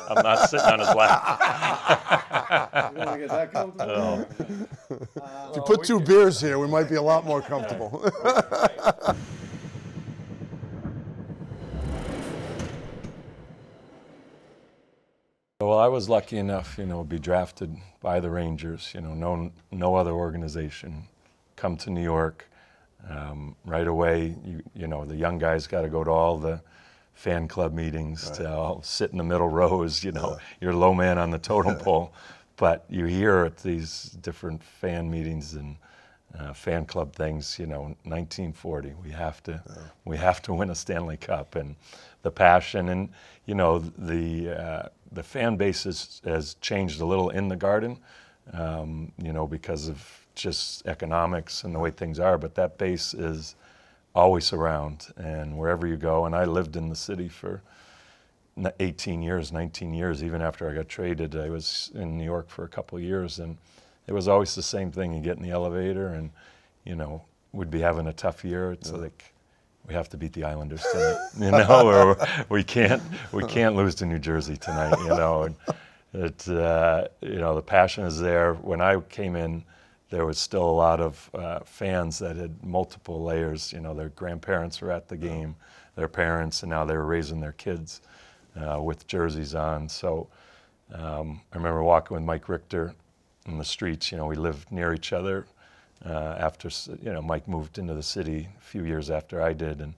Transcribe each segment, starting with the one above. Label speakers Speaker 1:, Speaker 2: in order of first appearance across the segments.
Speaker 1: I'm not sitting on his lap.
Speaker 2: You want to get that comfortable?
Speaker 1: Oh.
Speaker 3: If you put 2 beers here, we might be a lot more comfortable.
Speaker 1: Well, I was lucky enough, to be drafted by the Rangers, no other organization. Come to New York, right away, the young guys got to go to all the fan club meetings, to all sit in the middle rows, you're low man on the totem pole. But you hear at these different fan meetings and fan club things, 1940, we have to win a Stanley Cup, and the passion, and the fan base has changed a little in the Garden, because of just economics and the way things are, but that base is always around, and wherever you go. And I lived in the city for 18 years, 19 years, even after I got traded. I was in New York for a couple of years, and it was always the same thing. You get in the elevator and, we'd be having a tough year. It's like, we have to beat the Islanders tonight, or we can't lose to New Jersey tonight, and the passion is there. When I came in, there was still a lot of fans that had multiple layers. Their grandparents were at the game, their parents, and now they were raising their kids with jerseys on. So I remember walking with Mike Richter in the streets. We lived near each other after, Mike moved into the city a few years after I did. And,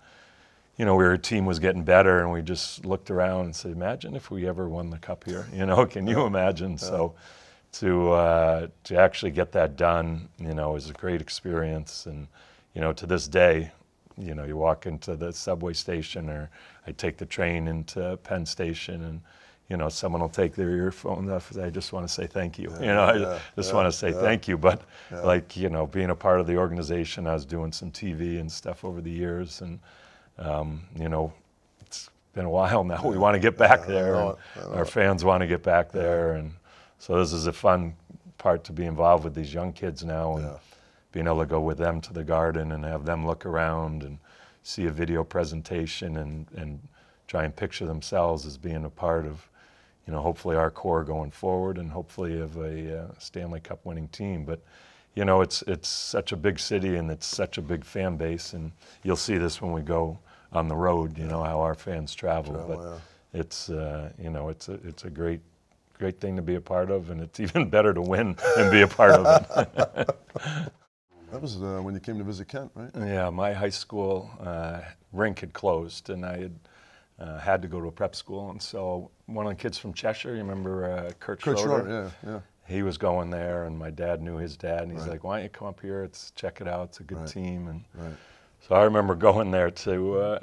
Speaker 1: our team was getting better, and we just looked around and said, imagine if we ever won the Cup here, can you imagine? Yeah. So to actually get that done, was a great experience. And, to this day, you walk into the subway station, or I take the train into Penn Station, and, someone will take their earphone off. I just want to say thank you. I just want to say thank you. But being a part of the organization, I was doing some TV and stuff over the years, and, it's been a while now. We want to get back there. And our fans want to get back there. And so this is a fun part to be involved with these young kids now, and being able to go with them to the Garden and have them look around and see a video presentation and try and picture themselves as being a part of, hopefully our core going forward, and hopefully of a Stanley Cup winning team. But, it's such a big city, and it's such a big fan base, and you'll see this when we go on the road, how our fans travel. But it's, it's a great thing to be a part of, and it's even better to win and be a part of it.
Speaker 3: That was when you came to visit Kent, right?
Speaker 1: Yeah, my high school rink had closed, and I had to go to a prep school. And so one of the kids from Cheshire, you remember Kurt Schroeder?
Speaker 3: Yeah.
Speaker 1: He was going there, and my dad knew his dad, and he's like, why don't you come up here, check it out, it's a good team. And so I remember going there to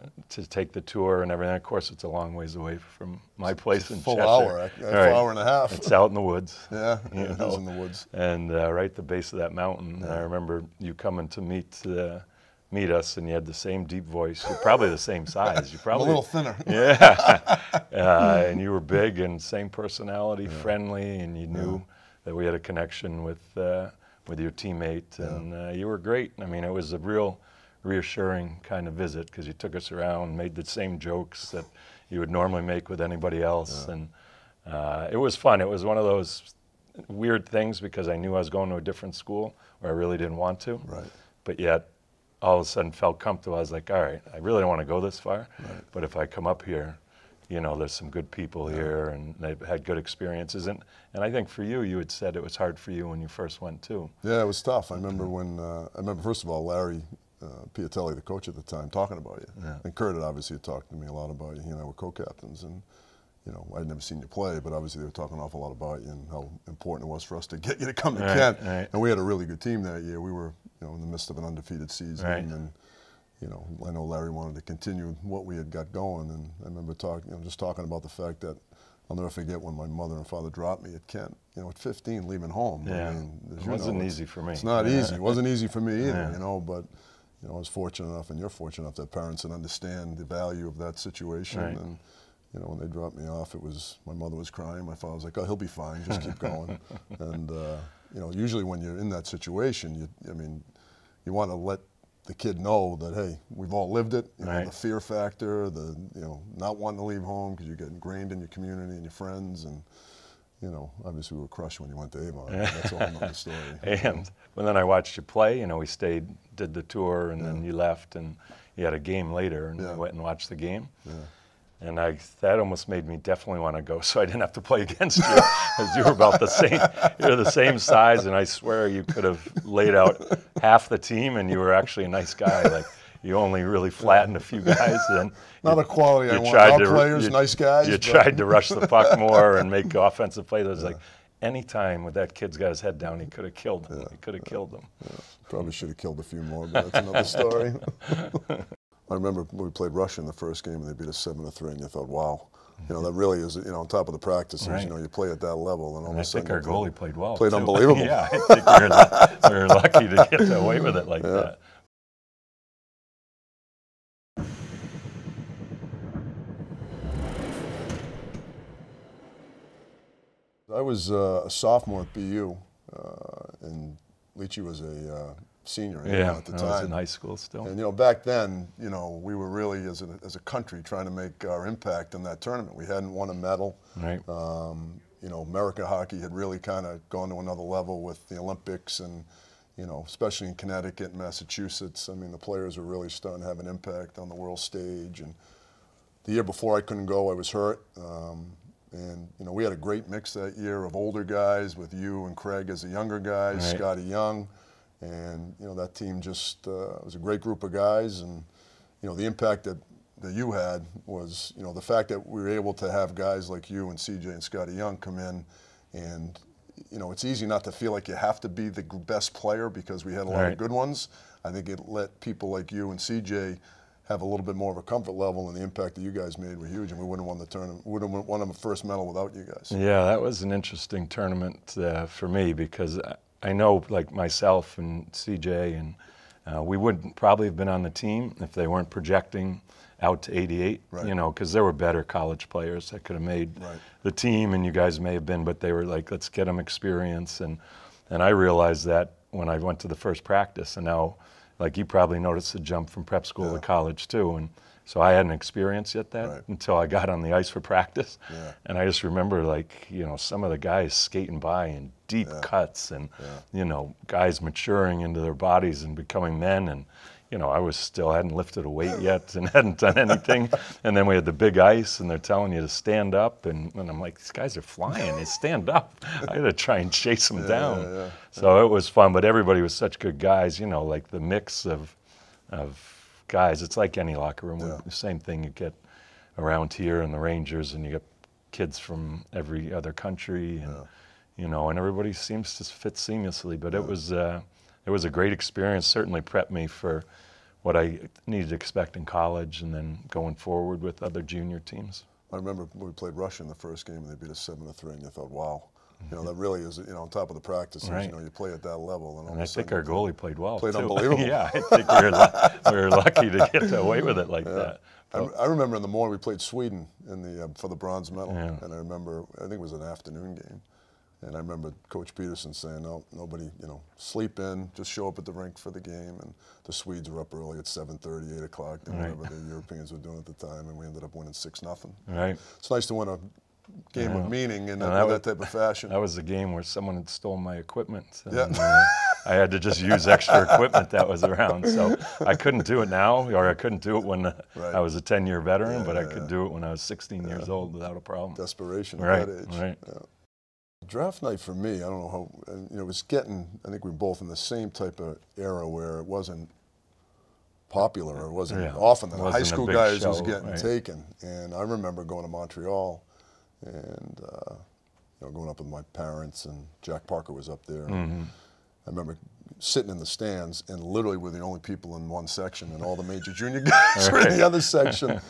Speaker 1: take the tour and everything. Of course, it's a long ways away from my place in Cheshire.
Speaker 3: Full hour and a half.
Speaker 1: It's out in the woods.
Speaker 3: Yeah, it is in the woods.
Speaker 1: And right at the base of that mountain. And I remember you coming to meet us, and you had the same deep voice. You're probably the same size. You're probably
Speaker 3: a little thinner.
Speaker 1: Yeah. And you were big, and same personality, friendly, and you knew that we had a connection with your teammate, and you were great. I mean, it was a real reassuring kind of visit, because you took us around, made the same jokes that you would normally make with anybody else, and it was fun. It was one of those weird things, because I knew I was going to a different school where I really didn't want to, but yet all of a sudden felt comfortable. I was like, all right, I really don't want to go this far, but if I come up here, there's some good people here, and they've had good experiences. And I think for you, you had said it was hard for you when you first went too.
Speaker 3: Yeah, it was tough. I remember first of all, Larry Piatelli, the coach at the time, talking about you. Yeah. And Kurt had obviously talked to me a lot about you. He and I were co-captains, and I'd never seen you play, but obviously they were talking an awful lot about you and how important it was for us to get you to come to Kent. And we had a really good team that year. We were in the midst of an undefeated season, and I know Larry wanted to continue what we had got going, and I remember just talking about the fact that I'll never forget when my mother and father dropped me at Kent. At 15, leaving home.
Speaker 1: Yeah.
Speaker 3: I mean,
Speaker 1: it wasn't easy for me.
Speaker 3: It's not easy. It wasn't easy for me either. But I was fortunate enough, and you're fortunate enough, that parents that understand the value of that situation. And when they dropped me off, my mother was crying. My father was like, "Oh, he'll be fine. Just keep going." And usually when you're in that situation, you want to let the kid know that, hey, we've all lived it. You know,
Speaker 1: Right.
Speaker 3: the fear factor, the not wanting to leave home because you get ingrained in your community and your friends, and obviously we were crushed when you went to Avon. That's a whole nother story.
Speaker 1: And then I watched you play. We did the tour, and then you left, and you had a game later, and we went and watched the game.
Speaker 3: Yeah.
Speaker 1: And that almost made me definitely want to go, so I didn't have to play against you, because you were about the same. You're the same size, and I swear you could have laid out half the team, and you were actually a nice guy. Like, you only really flattened a few guys, and
Speaker 3: Not a quality I want. Our players, nice guys.
Speaker 1: You tried to rush the puck more and make offensive plays. It was like, any time when that kid's got his head down, he could have killed them. He could have killed them.
Speaker 3: Yeah. Probably should have killed a few more, but that's another story. I remember when we played Russia in the first game, and they beat us 7-3, and you thought, wow. That really is, on top of the practices,
Speaker 1: Right.
Speaker 3: you play at that level. And all of a sudden,
Speaker 1: I think our goalie played well.
Speaker 3: Played
Speaker 1: too.
Speaker 3: unbelievable.
Speaker 1: Yeah, I think we were lucky to get away with it like that.
Speaker 3: I was a sophomore at BU, and Leetch was a senior at the time.
Speaker 1: I was in high school still.
Speaker 3: And back then, we were really as a country trying to make our impact in that tournament. We hadn't won a medal.
Speaker 1: Right.
Speaker 3: America hockey had really kind of gone to another level with the Olympics, and especially in Connecticut and Massachusetts. I mean, the players were really starting to have an impact on the world stage. And the year before I couldn't go, I was hurt. And we had a great mix that year of older guys with you and Craig as the younger guys,
Speaker 1: Right.
Speaker 3: Scotty Young. And, that team just was a great group of guys. And, the impact that you had was, the fact that we were able to have guys like you and CJ and Scotty Young come in. And, it's easy not to feel like you have to be the best player, because we had a lot
Speaker 1: Right.
Speaker 3: of good ones. I think it let people like you and CJ have a little bit more of a comfort level, and the impact that you guys made were huge, and we wouldn't have won the tournament. We wouldn't have won a first medal without you guys.
Speaker 1: Yeah, that was an interesting tournament for me, because I know, like myself and CJ, and we wouldn't probably have been on the team if they weren't projecting out to 88,
Speaker 3: Right.
Speaker 1: because there were better college players that could have made
Speaker 3: Right.
Speaker 1: the team, and you guys may have been, but they were like, let's get them experience. And I realized that when I went to the first practice, and now, like, you probably noticed the jump from prep school to college too, and so I hadn't experienced yet that
Speaker 3: Right.
Speaker 1: until I got on the ice for practice.
Speaker 3: Yeah.
Speaker 1: And I just remember, like, some of the guys skating by in deep cuts, and guys maturing into their bodies and becoming men, and I hadn't lifted a weight yet and hadn't done anything. And then we had the big ice, and they're telling you to stand up, and I'm like, these guys are flying. They stand up. I had to try and chase them down. So it was fun, but everybody was such good guys. Like the mix of guys. It's like any locker room. The same thing you get around here in the Rangers, and you get kids from every other country, and and everybody seems to fit seamlessly. But it was a great experience. Certainly prepped me for what I needed to expect in college, and then going forward with other junior teams.
Speaker 3: I remember when we played Russia in the first game, and they beat us 7-3, and you thought, wow. That really is, on top of the practices,
Speaker 1: Right.
Speaker 3: you play at that level. And, all
Speaker 1: And
Speaker 3: of
Speaker 1: I
Speaker 3: a
Speaker 1: think
Speaker 3: sudden
Speaker 1: our goalie played well,
Speaker 3: played
Speaker 1: too.
Speaker 3: unbelievable.
Speaker 1: Yeah, I think we were lucky to get away with it like that.
Speaker 3: I remember in the morning we played Sweden for the bronze medal,
Speaker 1: Yeah.
Speaker 3: and I think it was an afternoon game. And I remember Coach Peterson saying, no, nobody, sleep in, just show up at the rink for the game. And the Swedes were up early at 7:30, 8 o'clock, and
Speaker 1: Right.
Speaker 3: whatever the Europeans were doing at the time, and we ended up winning 6-0.
Speaker 1: Right.
Speaker 3: It's nice to win a game of meaning in
Speaker 1: that
Speaker 3: that type of fashion.
Speaker 1: That was the game where someone had stolen my equipment. And,
Speaker 3: Yeah.
Speaker 1: I had to just use extra equipment that was around. So I couldn't do it now, or I couldn't do it when
Speaker 3: Right.
Speaker 1: I was a 10-year veteran, but I
Speaker 3: Yeah.
Speaker 1: could do it when I was 16 years old without a problem.
Speaker 3: Desperation
Speaker 1: Right,
Speaker 3: at that age.
Speaker 1: right.
Speaker 3: Yeah. Draft night for me, I don't know how, it was getting, I think we were both in the same type of era where it wasn't popular, or it wasn't often that
Speaker 1: Wasn't
Speaker 3: high
Speaker 1: a
Speaker 3: school
Speaker 1: big
Speaker 3: guys
Speaker 1: show,
Speaker 3: was getting
Speaker 1: right.
Speaker 3: taken. And I remember going to Montreal and going up with my parents, and Jack Parker was up there.
Speaker 1: Mm-hmm.
Speaker 3: I remember sitting in the stands, and literally we're the only people in one section, and all the major junior guys were in the other section.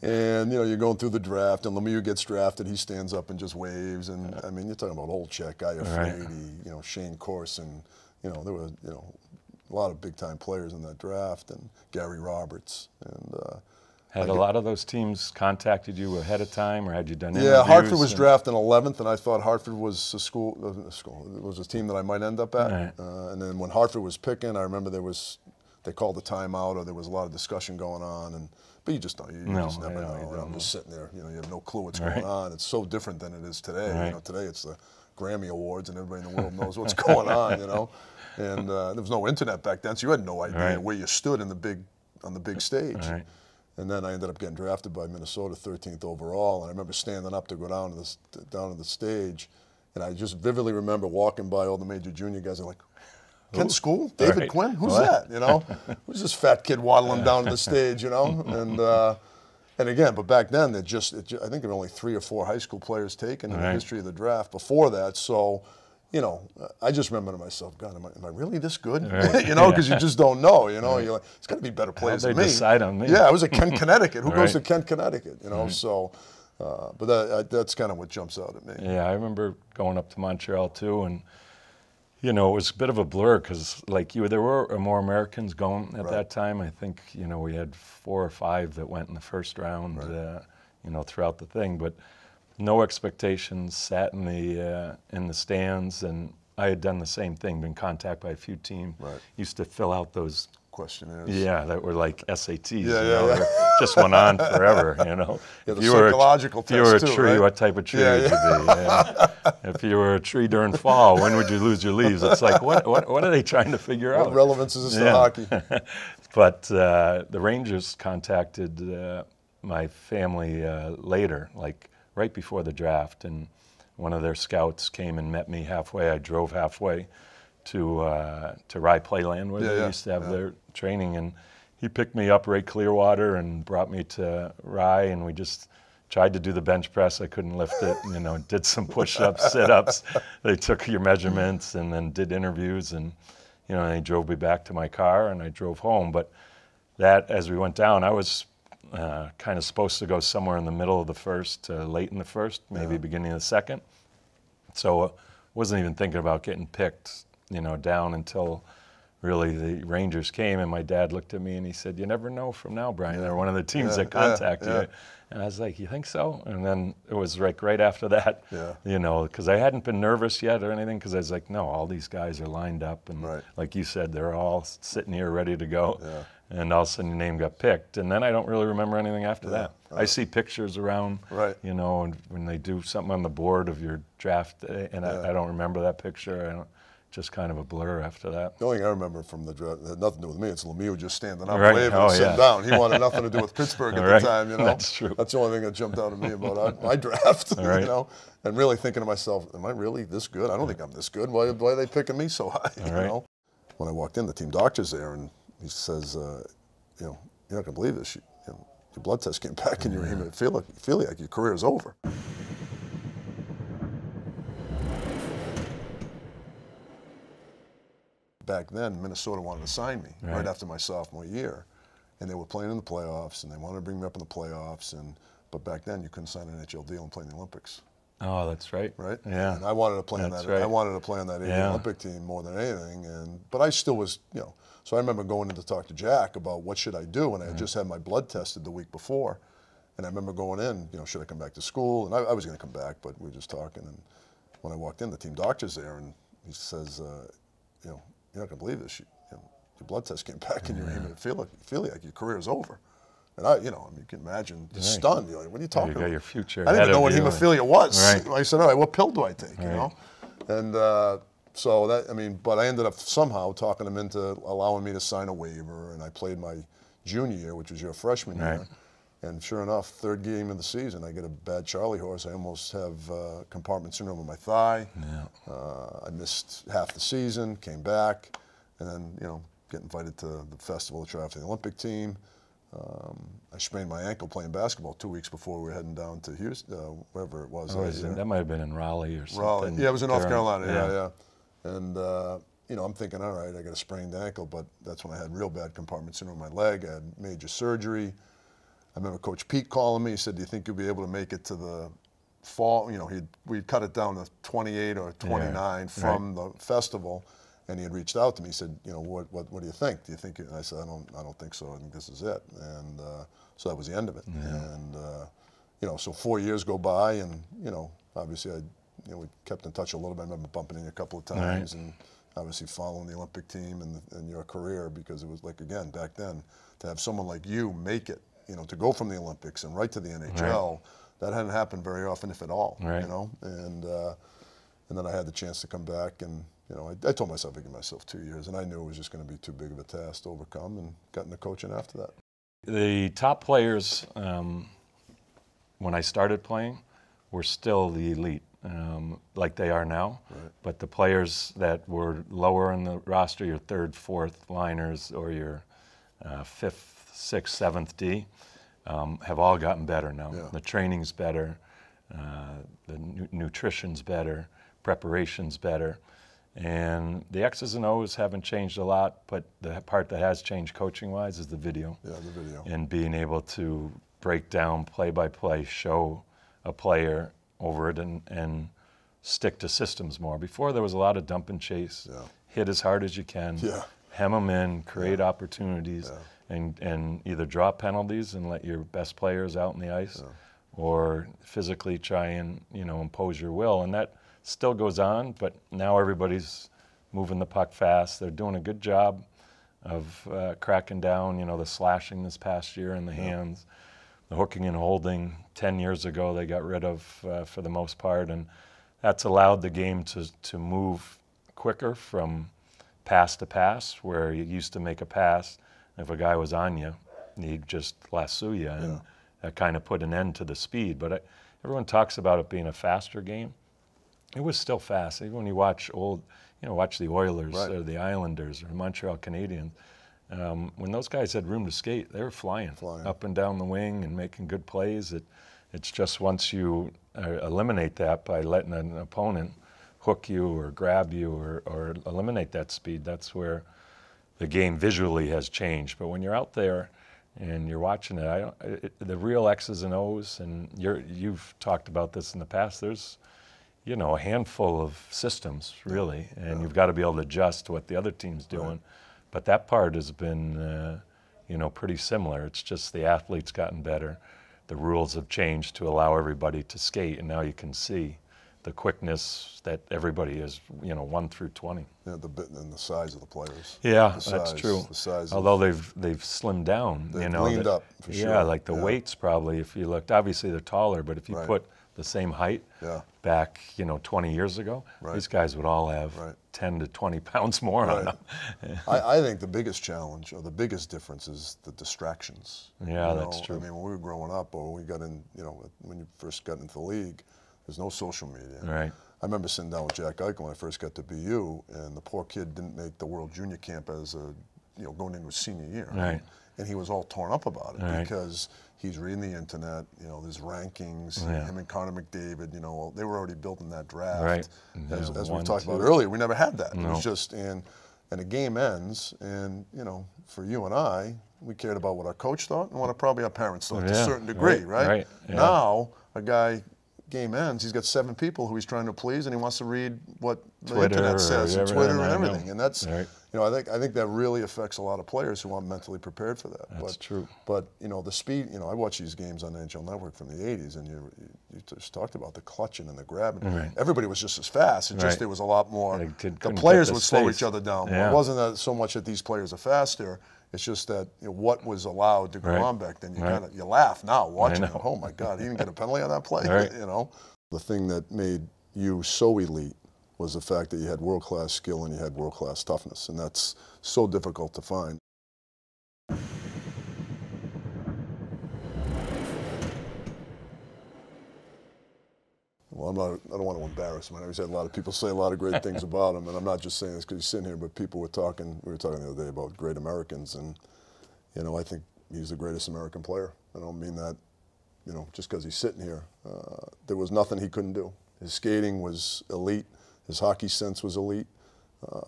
Speaker 3: And you're going through the draft, and Lemieux gets drafted. He stands up and just waves. And I mean, you're talking about Olczyk, Iafredi, Shane Corson. There were a lot of big time players in that draft, and Gary Roberts. And
Speaker 1: Had a lot of those teams contacted you ahead of time, or had you done interviews?
Speaker 3: yeah, Hartford was drafted in 11th, and I thought Hartford was a school. It was a team that I might end up at.
Speaker 1: Right.
Speaker 3: And then when Hartford was picking, I remember they they called a timeout or there was a lot of discussion going on, but you just don't. You just never know. You know, I'm just sitting there. You know, you have no clue what's going on. It's so different than it is today. You know, today it's the Grammy Awards and everybody in the world knows what's going on. You know, and there was no internet back then, so you had no idea where you stood on the big stage. And then I ended up getting drafted by Minnesota, 13th overall. And I remember standing up to go down to the stage, and I just vividly remember walking by all the major junior guys. They're like, Kent School? David Quinn? Who's that? You know, who's this fat kid waddling down to the stage? You know, and again, but back then I think there were only 3 or 4 high school players taken in the history of the draft before that. So, you know, I just remember to myself, God, am I really this good? You know, because you just don't know. You know, you're like, it's got to be better players than me.
Speaker 1: They decide on me.
Speaker 3: Yeah, I was at Kent, Connecticut. Who goes to Kent, Connecticut? You know, so. But that's kind of what jumps out at me.
Speaker 1: Yeah, I remember going up to Montreal too, and you know, it was a bit of a blur because, like there were more Americans going at that time. I think, you know, we had 4 or 5 that went in the first round, you know, throughout the thing. But no expectations, sat in the stands, and I had done the same thing, been contacted by a few teams. Used to fill out those
Speaker 3: questionnaires.
Speaker 1: Yeah, that were like SATs. You know, just went on forever. You know,
Speaker 3: if you were
Speaker 1: a tree, what type of tree would you be? Yeah. If you were a tree during fall, when would you lose your leaves? It's like, what are they trying to figure out?
Speaker 3: What relevance is this to hockey?
Speaker 1: But the Rangers contacted my family later, like right before the draft, and one of their scouts came and met me halfway. I drove halfway to Rye Playland where they used to have their training, and he picked me up right Clearwater and brought me to Rye, and we just tried to do the bench press. I couldn't lift it, you know, did some push-ups, sit-ups. They took your measurements and then did interviews, and you know, they drove me back to my car and I drove home. But that, as we went down, I was kind of supposed to go somewhere in the middle of the first, late in the first, maybe beginning of the second. So wasn't even thinking about getting picked, you know, down until really the Rangers came, and my dad looked at me and he said, "You never know from now, Brian. They're one of the teams that contact you." And I was like, "You think so?" And then it was like right after that, you know, because I hadn't been nervous yet or anything, because I was like, no, all these guys are lined up, and like you said, they're all sitting here ready to go. And all of a sudden your name got picked, and then I don't really remember anything after that. I see pictures around, you know, and when they do something on the board of your draft day, and I don't remember that picture. Just kind of a blur after that.
Speaker 3: The only thing I remember from the draft had nothing to do with me. It's Lemieux just standing up, waving, and sitting down. He wanted nothing to do with Pittsburgh at the time, you know.
Speaker 1: That's true.
Speaker 3: That's the only thing that jumped out at me about my draft, you know. And really thinking to myself, am I really this good? I don't think I'm this good. Why are they picking me so high, you know? When I walked in, the team doctor's there, and he says, you know, you're not going to believe this. You know, your blood test came back, and you feel like your career is over. Back then, Minnesota wanted to sign me right after my sophomore year, and they were playing in the playoffs, and they wanted to bring me up in the playoffs. But back then, you couldn't sign an NHL deal and play in the Olympics.
Speaker 1: Oh, that's right.
Speaker 3: Right.
Speaker 1: Yeah.
Speaker 3: And I wanted to play on that. I wanted to play on that Olympic team more than anything. But I still was, you know. So I remember going in to talk to Jack about what should I do, and I had just had my blood tested the week before, and I remember going in, you know, should I come back to school? And I was going to come back, but we were just talking. And when I walked in, the team doctor's there, and he says, you know, you're not going to believe this. You know, your blood test came back, and you feel like your career is over. And you know, I mean, you can imagine, just stunned. You're like, what are you talking about?
Speaker 1: Your future.
Speaker 3: I didn't even know what hemophilia was. I said, all right, what pill do I take? You know, and so that, I mean, but I ended up somehow talking him into allowing me to sign a waiver, and I played my junior year, which was your freshman year. And sure enough, third game of the season, I get a bad Charlie horse. I almost have compartment syndrome in my thigh. I missed half the season, came back, and then, you know, get invited to the festival to try out for the Olympic team. I sprained my ankle playing basketball 2 weeks before we were heading down to Houston, wherever it was.
Speaker 1: That might have been in Raleigh or something.
Speaker 3: Raleigh. Yeah, it was in North Carolina, And, you know, I'm thinking, all right, I got a sprained ankle, but that's when I had real bad compartment syndrome in my leg. I had major surgery. I remember Coach Pete calling me. He said, "Do you think you'll be able to make it to the fall?" You know, we'd cut it down to 28 or 29 from the festival, and he had reached out to me. He said, "You know, what do you think? Do you think?" And I said, "I don't think so. I think this is it." And so that was the end of it. And you know, so 4 years go by, and you know, obviously we kept in touch a little bit. I remember bumping into you a couple of times, and obviously following the Olympic team and your career, because it was like, again, back then, to have someone like you make it, you know, to go from the Olympics and right to the NHL, that hadn't happened very often, if at all, you know, and then I had the chance to come back, and you know, I told myself I'd give myself 2 years, and I knew it was just going to be too big of a task to overcome, and got into coaching after that.
Speaker 1: The top players, when I started playing, were still the elite, like they are now.
Speaker 3: Right.
Speaker 1: But the players that were lower in the roster, your third, fourth liners, or your fifth, sixth, seventh D, have all gotten better now.
Speaker 3: Yeah.
Speaker 1: The training's better, the nutrition's better, preparation's better. And the X's and O's haven't changed a lot, but the part that has changed coaching-wise is the video.
Speaker 3: Yeah, the video.
Speaker 1: And being able to break down play-by-play, show a player over it, and stick to systems more. Before, there was a lot of dump and chase, hit as hard as you can, hem them in, create opportunities, and either draw penalties and let your best players out in the ice, or physically try and, you know, impose your will. And that still goes on, but now everybody's moving the puck fast. They're doing a good job of cracking down, you know, the slashing this past year in the hands, the hooking and holding 10 years ago they got rid of for the most part, and that's allowed the game to move quicker from pass to pass, where you used to make a pass, if a guy was on you, he'd just lasso you, and that kind of put an end to the speed. But everyone talks about it being a faster game. It was still fast. Even when you watch watch the Oilers or the Islanders or the Montreal Canadiens, when those guys had room to skate, they were flying up and down the wing and making good plays. It's just once you eliminate that by letting an opponent hook you or grab you or eliminate that speed, that's where the game visually has changed. But when you're out there and you're watching it, the real X's and O's, and you've talked about this in the past, there's, you know, a handful of systems, really, and you've got to be able to adjust to what the other team's doing. But that part has been, you know, pretty similar. It's just the athletes gotten better. The rules have changed to allow everybody to skate, and now you can see the quickness that everybody is, you know, 1 through 20.
Speaker 3: Yeah, and the size of the players.
Speaker 1: Yeah,
Speaker 3: the
Speaker 1: that's
Speaker 3: size,
Speaker 1: true.
Speaker 3: The size.
Speaker 1: Although they've slimmed down,
Speaker 3: They've
Speaker 1: you know.
Speaker 3: leaned up for sure.
Speaker 1: Yeah, like the weights probably. If you looked, obviously they're taller, but if you put the same height back, you know, 20 years ago, these guys would all have 10 to 20 pounds more on them.
Speaker 3: I think the biggest challenge, or the biggest difference, is the distractions.
Speaker 1: Yeah, that's true.
Speaker 3: I mean, when we were growing up, or when we got in, you know, when you first got into the league, there's no social media.
Speaker 1: Right.
Speaker 3: I remember sitting down with Jack Eichel when I first got to BU, and the poor kid didn't make the World Junior Camp as a, you know, going into his senior year.
Speaker 1: Right.
Speaker 3: And he was all torn up about it because he's reading the internet, you know, there's rankings, him and Connor McDavid, you know, they were already building that draft.
Speaker 1: Right.
Speaker 3: As we talked about earlier, we never had that.
Speaker 1: No.
Speaker 3: It was just, and a game ends, and, you know, for you and I, we cared about what our coach thought and what probably our parents thought to a certain degree, right?
Speaker 1: Yeah.
Speaker 3: Now, a guy, game ends, he's got 7 people who he's trying to please, and he wants to read what the internet says, and Twitter and everything. And that's, you know, I think that really affects a lot of players who aren't mentally prepared for that.
Speaker 1: That's true.
Speaker 3: But, you know, the speed, you know, I watch these games on the NHL Network from the 80s, and you just talked about the clutching and the grabbing. Everybody was just as fast. It just, there was a lot more, the players would slow each other down more. It wasn't that so much that these players are faster. It's just that, you know, what was allowed to go on back then. You kind of, you laugh now watching it. Oh my God, he didn't get a penalty on that play. You know, the thing that made you so elite was the fact that you had world-class skill and you had world-class toughness, and that's so difficult to find. Well, I don't want to embarrass him. I know he's had a lot of people say a lot of great things about him, and I'm not just saying this because he's sitting here, but we were talking the other day about great Americans, and, you know, I think he's the greatest American player. I don't mean that, you know, just because he's sitting here. There was nothing he couldn't do. His skating was elite. His hockey sense was elite.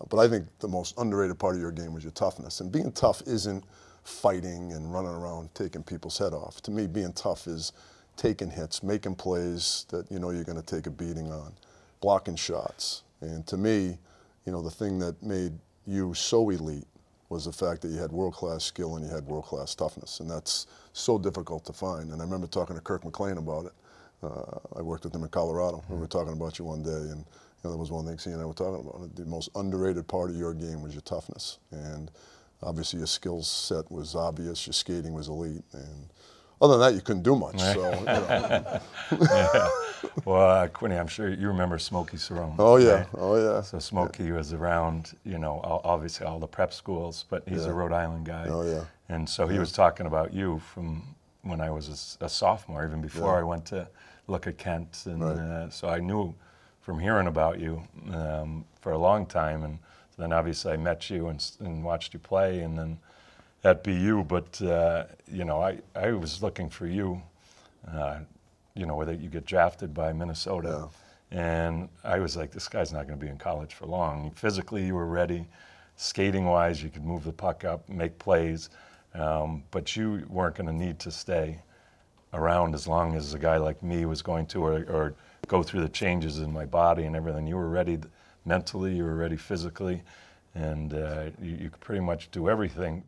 Speaker 3: But I think the most underrated part of your game was your toughness. And being tough isn't fighting and running around taking people's head off. To me, being tough is taking hits, making plays that you know you're going to take a beating on, blocking shots. And to me, you know, the thing that made you so elite was the fact that you had world-class skill and you had world-class toughness. And that's so difficult to find. And I remember talking to Kirk McLean about it. I worked with him in Colorado. We were talking about you one day, and that was one thing he and I were talking about. The most underrated part of your game was your toughness, and obviously your skill set was obvious. Your skating was elite, and other than that, you couldn't do much. So,
Speaker 1: Yeah. Well, Quinny, I'm sure you remember Smokey Cerrone.
Speaker 3: Oh yeah,
Speaker 1: right?
Speaker 3: oh yeah.
Speaker 1: So Smokey was around, obviously all the prep schools, but he's a Rhode Island guy.
Speaker 3: Oh yeah.
Speaker 1: And so he was talking about you from when I was a sophomore, even before I went to look at Kent, and so I knew from hearing about you for a long time, and then obviously I met you and watched you play, and then at BU. But I was looking for you, whether you get drafted by Minnesota, and I was like, this guy's not going to be in college for long. Physically, you were ready. Skating-wise, you could move the puck up, make plays, but you weren't going to need to stay around as long as a guy like me was going to, or go through the changes in my body and everything. You were ready mentally, you were ready physically, and you could pretty much do everything.